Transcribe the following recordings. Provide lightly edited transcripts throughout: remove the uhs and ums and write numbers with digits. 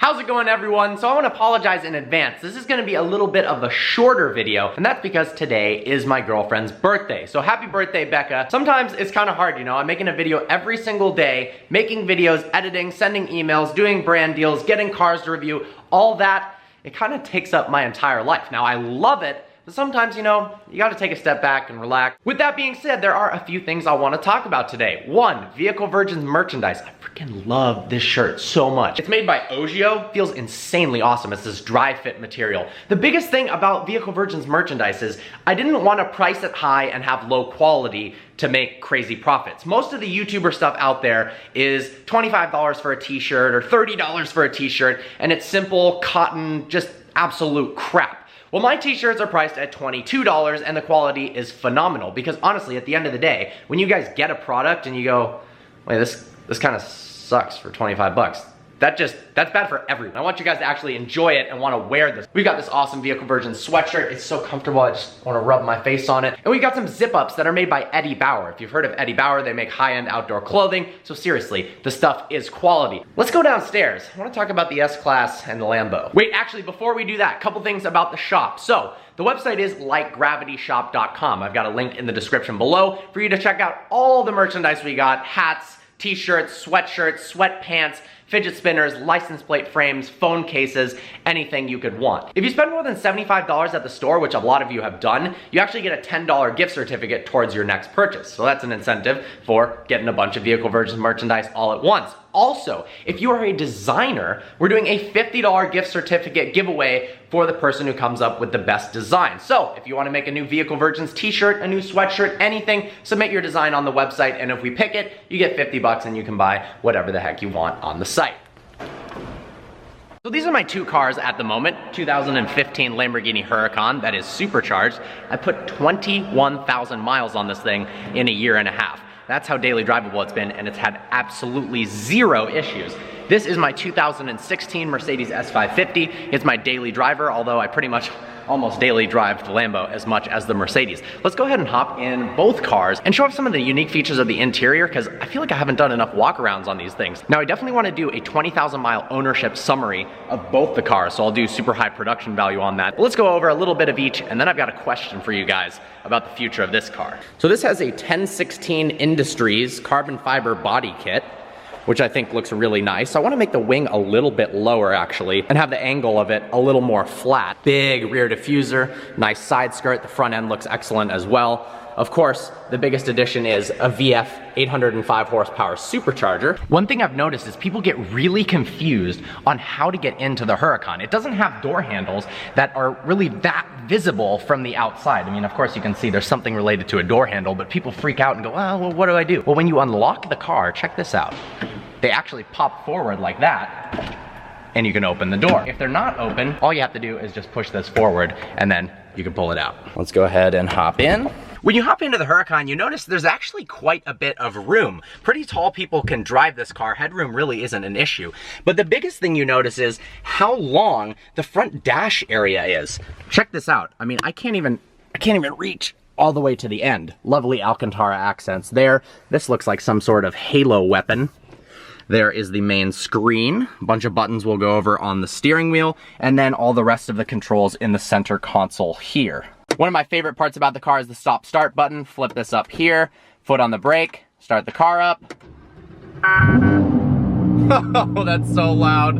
How's it going, everyone? So I want to apologize in advance. This is going to be a little bit of a shorter video, and that's because today is my girlfriend's birthday. So happy birthday, Becca. Sometimes it's kind of hard, you know, I'm making a video every single day, making videos, editing, sending emails, doing brand deals, getting cars to review, all that. It kind of takes up my entire life. Now, I love it, but sometimes, you know, you gotta take a step back and relax. With that being said, there are a few things I wanna talk about today. One, Vehicle Virgins merchandise. I freaking love this shirt so much. It's made by Ogio, feels insanely awesome. It's this dry fit material. The biggest thing about Vehicle Virgins merchandise is I didn't wanna price it high and have low quality to make crazy profits. Most of the YouTuber stuff out there is $25 for a t-shirt or $30 for a t-shirt, and it's simple, cotton, just absolute crap. Well, my t-shirts are priced at $22 and the quality is phenomenal because honestly, at the end of the day, when you guys get a product and you go, wait, this kind of sucks for 25 bucks. That's bad for everyone. I want you guys to actually enjoy it and want to wear this. We've got this awesome Vehicle Virgins sweatshirt. It's so comfortable, I just want to rub my face on it. And we've got some zip-ups that are made by Eddie Bauer. If you've heard of Eddie Bauer, they make high-end outdoor clothing. So seriously, the stuff is quality. Let's go downstairs. I want to talk about the S-Class and the Lambo. Wait, actually, before we do that, a couple things about the shop. So, the website is lightgravityshop.com. I've got a link in the description below for you to check out all the merchandise we got. Hats, t-shirts, sweatshirts, sweatpants, fidget spinners, license plate frames, phone cases, anything you could want. If you spend more than $75 at the store, which a lot of you have done, you actually get a $10 gift certificate towards your next purchase. So that's an incentive for getting a bunch of Vehicle Virgins merchandise all at once. Also, if you are a designer, we're doing a $50 gift certificate giveaway for the person who comes up with the best design. So, if you want to make a new Vehicle Virgins t-shirt, a new sweatshirt, anything, submit your design on the website, and if we pick it, you get 50 bucks and you can buy whatever the heck you want on the site. So these are my two cars at the moment. 2015 Lamborghini Huracan that is supercharged. I put 21,000 miles on this thing in a year and a half. That's how daily drivable it's been, and it's had absolutely zero issues. This is my 2016 Mercedes S550. It's my daily driver, although I pretty much almost daily drive the Lambo as much as the Mercedes. Let's go ahead and hop in both cars and show off some of the unique features of the interior, because I feel like I haven't done enough walkarounds on these things. Now, I definitely want to do a 20,000 mile ownership summary of both the cars, so I'll do super high production value on that. But let's go over a little bit of each, and then I've got a question for you guys about the future of this car. So this has a 1016 Industries carbon fiber body kit, which I think looks really nice. I want to make the wing a little bit lower actually and have the angle of it a little more flat. Big rear diffuser, nice side skirt. The front end looks excellent as well. Of course, the biggest addition is a VF 805 horsepower supercharger. One thing I've noticed is people get really confused on how to get into the Huracan. It doesn't have door handles that are really that visible from the outside. I mean, of course you can see there's something related to a door handle, but people freak out and go, oh, well, what do I do? Well, when you unlock the car, check this out. They actually pop forward like that, and you can open the door. If they're not open, all you have to do is just push this forward, and then you can pull it out. Let's go ahead and hop in. When you hop into the Huracan, you notice there's actually quite a bit of room. Pretty tall people can drive this car. Headroom really isn't an issue. But the biggest thing you notice is how long the front dash area is. Check this out. I mean, I can't even reach all the way to the end. Lovely Alcantara accents there. This looks like some sort of halo weapon. There is the main screen. A bunch of buttons will go over on the steering wheel, and then all the rest of the controls in the center console here. One of my favorite parts about the car is the stop start button. Flip this up here, foot on the brake, start the car up. Oh, that's so loud.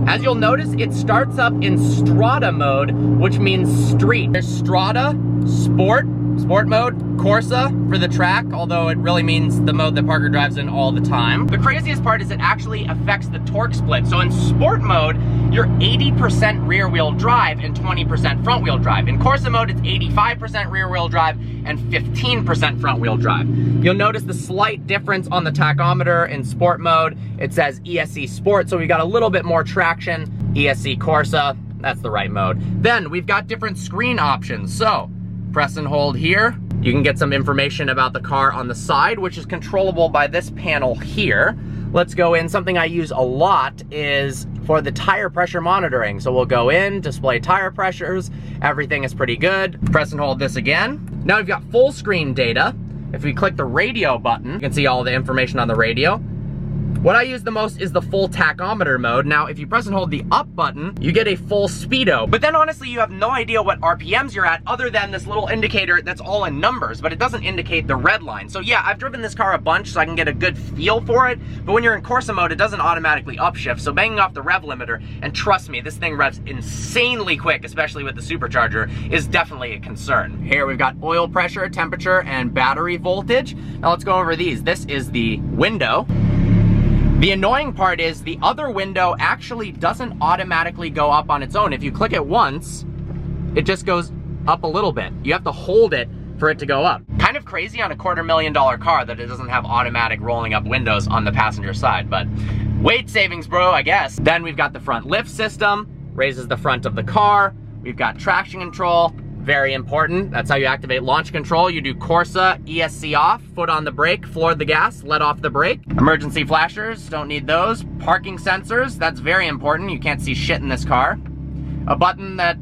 As you'll notice, it starts up in Strada mode, which means street. There's Strada, Sport mode, Corsa for the track, although it really means the mode that Parker drives in all the time. The craziest part is it actually affects the torque split. So in Sport mode, you're 80% rear wheel drive and 20% front wheel drive. In Corsa mode, it's 85% rear wheel drive and 15% front wheel drive. You'll notice the slight difference on the tachometer. In Sport mode, it says ESC Sport, so we got a little bit more traction. ESC Corsa, that's the right mode. Then we've got different screen options. So press and hold here. You can get some information about the car on the side, which is controllable by this panel here. Let's go in. Something I use a lot is for the tire pressure monitoring. So we'll go in, display tire pressures. Everything is pretty good. Press and hold this again. Now we've got full screen data. If we click the radio button, you can see all the information on the radio. What I use the most is the full tachometer mode. Now, if you press and hold the up button, you get a full speedo. But then honestly, you have no idea what RPMs you're at other than this little indicator that's all in numbers, but it doesn't indicate the red line. So yeah, I've driven this car a bunch so I can get a good feel for it, but when you're in Corsa mode, it doesn't automatically upshift, so banging off the rev limiter, and trust me, this thing revs insanely quick, especially with the supercharger, is definitely a concern. Here we've got oil pressure, temperature, and battery voltage. Now let's go over these. This is the window. The annoying part is the other window actually doesn't automatically go up on its own. If you click it once, it just goes up a little bit. You have to hold it for it to go up. Kind of crazy on a $250,000 car that it doesn't have automatic rolling up windows on the passenger side, but weight savings, bro, I guess. Then we've got the front lift system, raises the front of the car. We've got traction control. Very important. That's how you activate launch control. You do Corsa, ESC off, foot on the brake, floor the gas, let off the brake. Emergency flashers, don't need those. Parking sensors, that's very important. You can't see shit in this car. A button that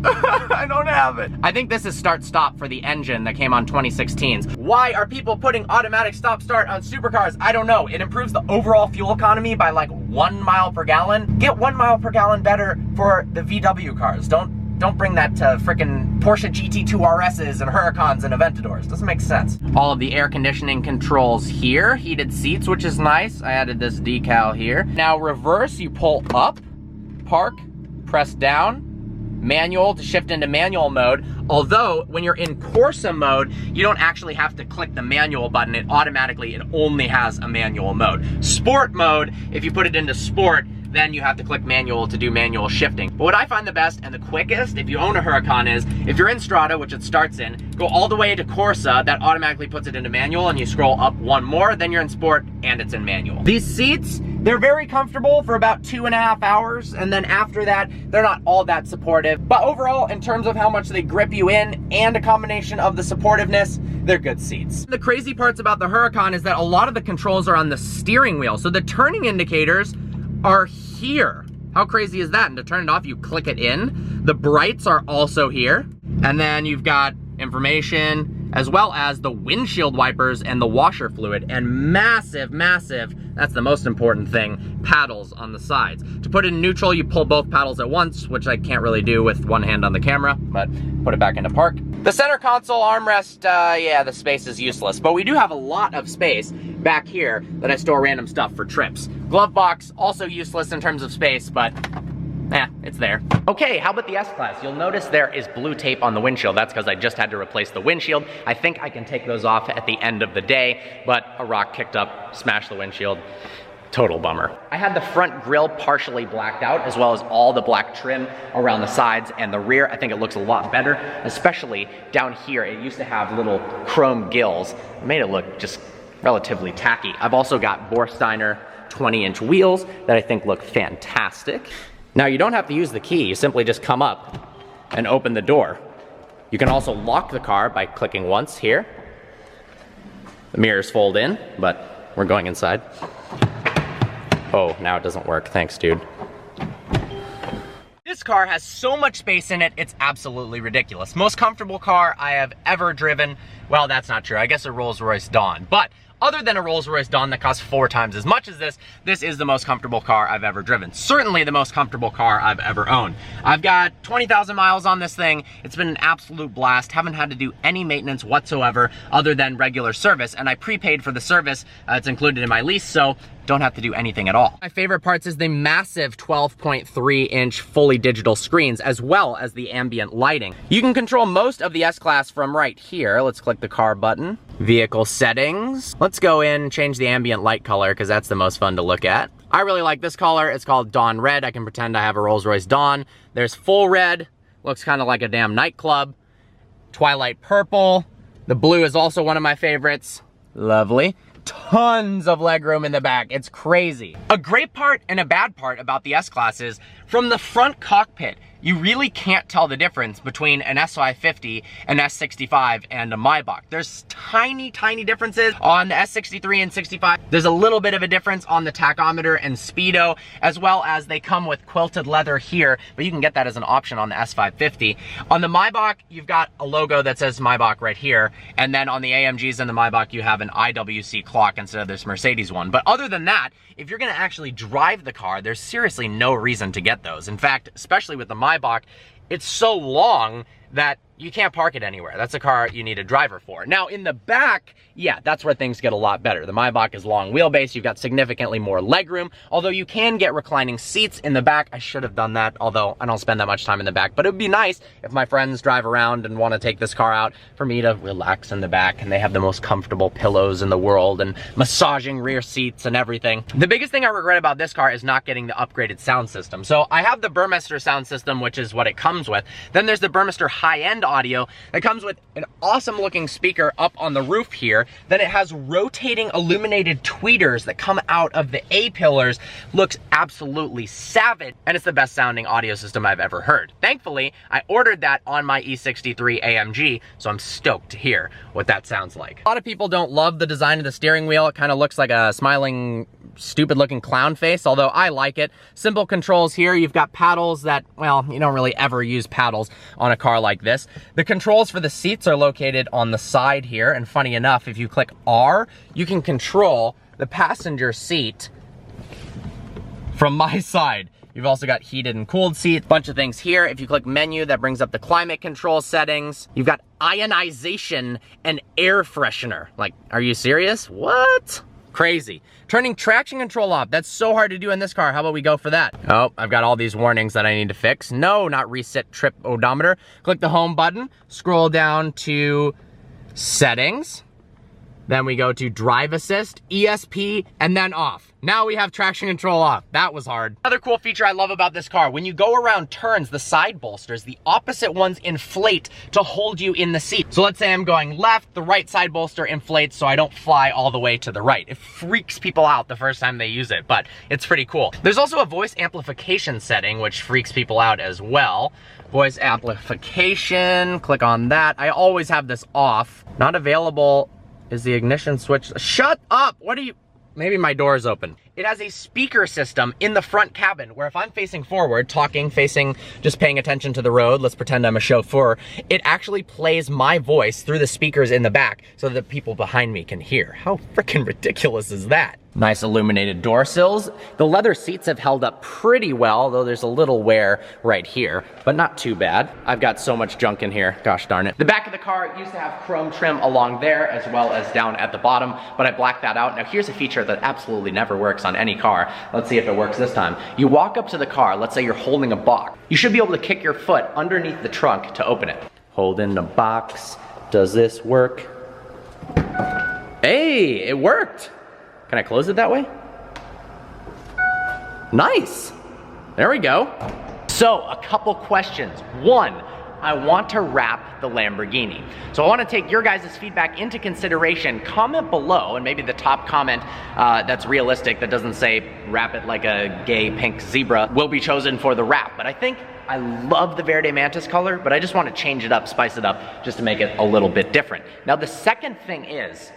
I don't have it. I think this is start-stop for the engine that came on 2016s. Why are people putting automatic stop-start on supercars? I don't know. It improves the overall fuel economy by like 1 mile per gallon. Get 1 mile per gallon better for the VW cars. Don't bring that to frickin' Porsche GT3RSs and Huracans and Aventadors. Doesn't make sense. All of the air conditioning controls here. Heated seats, which is nice. I added this decal here. Now reverse, you pull up, park, press down, manual to shift into manual mode. Although, when you're in Corsa mode, you don't actually have to click the manual button. It only has a manual mode. Sport mode, if you put it into sport, then you have to click manual to do manual shifting. But what I find the best and the quickest, if you own a Huracan, is if you're in Strada, which it starts in, go all the way to Corsa, that automatically puts it into manual, and you scroll up one more, then you're in sport, and it's in manual. These seats, they're very comfortable for about 2.5 hours, and then after that, they're not all that supportive. But overall, in terms of how much they grip you in, and a combination of the supportiveness, they're good seats. The crazy parts about the Huracan is that a lot of the controls are on the steering wheel, so the turning indicators are here. How crazy is that? And to turn it off, you click it in. The brights are also here. And then you've got information, as well as the windshield wipers and the washer fluid, and massive, that's the most important thing, paddles on the sides. To put it in neutral, you pull both paddles at once, which I can't really do with one hand on the camera, but put it back into park. The center console armrest, yeah, the space is useless, but we do have a lot of space back here that I store random stuff for trips. Glove box, also useless in terms of space, but it's there. Okay, how about the S-Class? You'll notice there is blue tape on the windshield. That's because I just had to replace the windshield. I think I can take those off at the end of the day, but a rock kicked up, smashed the windshield. Total bummer. I had the front grille partially blacked out, as well as all the black trim around the sides and the rear. I think it looks a lot better, especially down here. It used to have little chrome gills. It made it look just relatively tacky. I've also got Borsteiner 20-inch wheels that I think look fantastic. Now, you don't have to use the key. You simply just come up and open the door. You can also lock the car by clicking once here. The mirrors fold in, but we're going inside. Oh, now it doesn't work. Thanks, dude. This car has so much space in it, it's absolutely ridiculous. Most comfortable car I have ever driven. Well, that's not true. I guess a Rolls-Royce Dawn. But other than a Rolls-Royce Dawn that costs 4 times as much as this is the most comfortable car I've ever driven. Certainly the most comfortable car I've ever owned. I've got 20,000 miles on this thing. It's been an absolute blast. Haven't had to do any maintenance whatsoever other than regular service, and I prepaid for the service. It's included in my lease, so don't have to do anything at all. My favorite parts is the massive 12.3-inch fully digital screens, as well as the ambient lighting. You can control most of the S-Class from right here. Let's click the car button. Vehicle settings. Let's go in and change the ambient light color, because that's the most fun to look at. I really like this color. It's called Dawn Red. I can pretend I have a Rolls-Royce Dawn. There's full red. Looks kind of like a damn nightclub. Twilight purple. The blue is also one of my favorites. Lovely. Tons of legroom in the back. It's crazy. A great part and a bad part about the S-Class is from the front cockpit, you really can't tell the difference between an S550, an S65, and a Maybach. There's tiny, tiny differences on the S63 and 65. There's a little bit of a difference on the tachometer and speedo, as well as they come with quilted leather here, but you can get that as an option on the S550. On the Maybach, you've got a logo that says Maybach right here, and then on the AMGs and the Maybach, you have an IWC clock instead of this Mercedes one. But other than that, if you're gonna actually drive the car, there's seriously no reason to get those. In fact, especially with the Maybach, it's so long that you can't park it anywhere. That's a car you need a driver for. Now in the back, yeah, that's where things get a lot better. The Maybach is long wheelbase, you've got significantly more legroom, although you can get reclining seats in the back. I should have done that, although I don't spend that much time in the back, but it would be nice if my friends drive around and want to take this car out for me to relax in the back, and they have the most comfortable pillows in the world and massaging rear seats and everything. The biggest thing I regret about this car is not getting the upgraded sound system. So I have the Burmester sound system, which is what it comes with. Then there's the Burmester high-end audio that comes with an awesome looking speaker up on the roof here. Then it has rotating illuminated tweeters that come out of the A-pillars. Looks absolutely savage, and it's the best sounding audio system I've ever heard. Thankfully, I ordered that on my E63 AMG, so I'm stoked to hear what that sounds like. A lot of people don't love the design of the steering wheel. It kind of looks like a smiling, stupid looking clown face, although I like it. Simple controls here. You've got paddles that, well, you don't really ever use paddles on a car like this. The controls for the seats are located on the side here, and funny enough, if you click R, you can control the passenger seat from my side. You've also got heated and cooled seats, bunch of things here. If you click menu, that brings up the climate control settings. You've got ionization and air freshener. Like, are you serious? What? Crazy. Turning traction control off. That's so hard to do in this car. How about we go for that? Oh, I've got all these warnings that I need to fix. No, not reset trip odometer. Click the home button, scroll down to settings. Then we go to drive assist, ESP, and then off. Now we have traction control off. That was hard. Another cool feature I love about this car, when you go around turns, the side bolsters, the opposite ones inflate to hold you in the seat. So let's say I'm going left, the right side bolster inflates so I don't fly all the way to the right. It freaks people out the first time they use it, but it's pretty cool. There's also a voice amplification setting, which freaks people out as well. Voice amplification, click on that. I always have this off. Not available. Is the ignition switch? Shut up! What are you? Maybe my door is open. It has a speaker system in the front cabin where if I'm facing forward, talking, facing, just paying attention to the road, let's pretend I'm a chauffeur, it actually plays my voice through the speakers in the back so that people behind me can hear. How freaking ridiculous is that? Nice illuminated door sills. The leather seats have held up pretty well, though there's a little wear right here, but not too bad. I've got so much junk in here, gosh darn it. The back of the car used to have chrome trim along there as well as down at the bottom, but I blacked that out. Now here's a feature that absolutely never works on any car. Let's see if it works this time. You walk up to the car, let's say you're holding a box. You should be able to kick your foot underneath the trunk to open it. Hold in the box. Does this work? Hey, it worked. Can I close it that way? Nice. There we go. So, a couple questions. One, I want to wrap the Lamborghini. So I want to take your guys' feedback into consideration. Comment below, and maybe the top comment that's realistic, that doesn't say wrap it like a gay pink zebra, will be chosen for the wrap. But I think I love the Verde Mantis color, but I just want to change it up, spice it up, just to make it a little bit different. Now the second thing is,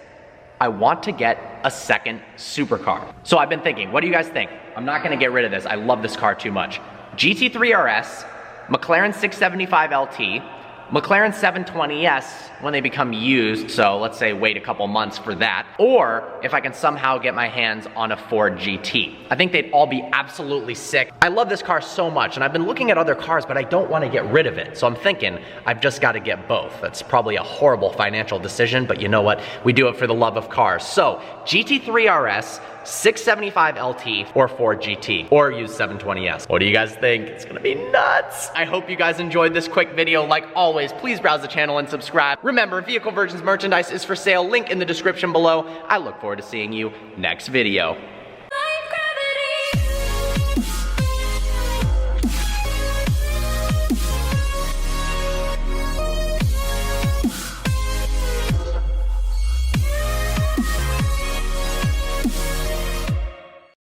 I want to get a second supercar. So I've been thinking, what do you guys think? I'm not gonna get rid of this. I love this car too much. GT3RS, McLaren 675 LT, McLaren 720S when they become used, so let's say wait a couple months for that, or if I can somehow get my hands on a Ford GT. I think they'd all be absolutely sick. I love this car so much, and I've been looking at other cars, but I don't want to get rid of it, so I'm thinking I've just got to get both. That's probably a horrible financial decision, but you know what? We do it for the love of cars. So, GT3RS, 675 LT, or Ford GT, or use 720S. What do you guys think? It's gonna be nuts. I hope you guys enjoyed this quick video. Like always, please browse the channel and subscribe. Remember, Vehicle Virgins merchandise is for sale, link in the description below. I look forward to seeing you next video.